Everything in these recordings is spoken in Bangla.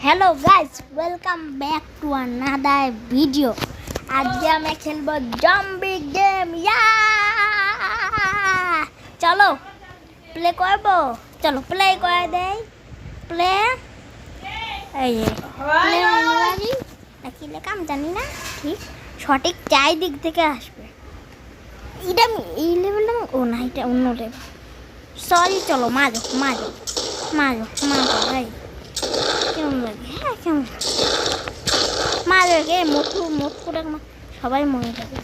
Hello guys, welcome back to another video. आज मैं खेलबो जम्बी गेम या चलो प्ले करबो। चलो प्ले कर दे प्ले এই প্লে অনুরাগী নাকি লেখা আমি জানি না ঠিক সঠিক চারিদিক থেকে আসবে। এটা এই লেভেলটা ও না, এটা অন্য লেভেল। সরি, চলো মারো মারো মারো মারো ভাই। কেমন লাগে? হ্যাঁ কেমন মারো গে মুখু মুখ করে সবাই মনে যাবে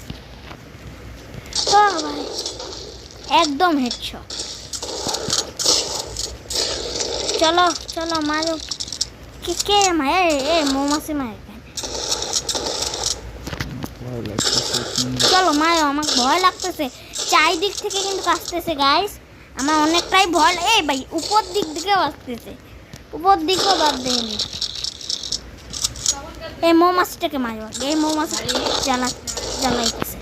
তো ভাই, একদম হেডশট। চলো চলো মারো। কে মারে? এ মৌমাছি মারে। চলো মারো, আমার ভয় লাগতেছে। চারিদিক থেকে কিন্তু আসতেছে গাইস, আমার অনেকটাই ভয়। এই ভাই উপর দিক দিকেও আসতেছে, উপর দিকেও বাদ দেয়নি। এই মৌমাছিটাকে মারো, এই মৌমাছি জ্বালাইতেছে।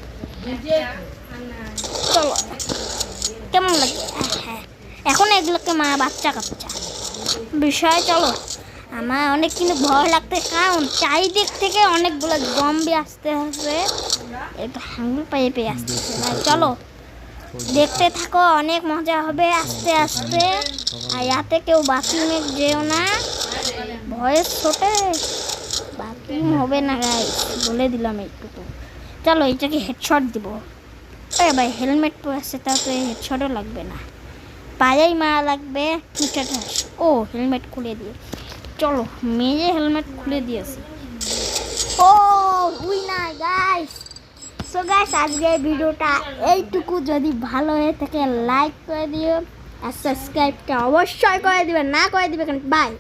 চলো কেমন লাগে? হ্যাঁ এখন এগুলোকে মা বাচ্চা কাচ্চা বিষয়। চলো আমার অনেক কিন্তু ভয় লাগতে, কারণ চারিদিক থেকে অনেকগুলো জম্বি আসতে আসবে। এটা হাঙ্গুর পায়ে পেয়ে আসতেছে। চলো দেখতে থাকো, অনেক মজা হবে আস্তে আস্তে। আর ইয়াতে কেউ বাথরুমে যেও না, ভয়ের ছোটে বাথরুম হবে না গাইস, বলে দিলাম এইটুকু। চলো এটাকে হেডশট দিব। এ ভাই হেলমেট পরে আসছে, তা তো হেডশটও লাগবে না, পায়েই মারা লাগবে। ও হেলমেট খুলে দিয়ে চলো মেয়ে হেলমেট খুলে দিয়েছি। ও উই না গাইস। সো গাইস আজকের ভিডিওটা এইটুকু। যদি ভালো হয়ে থাকে লাইক করে দিও আর সাবস্ক্রাইবটা অবশ্যই করে দিবেন, না করে দিবে কেন। বাই।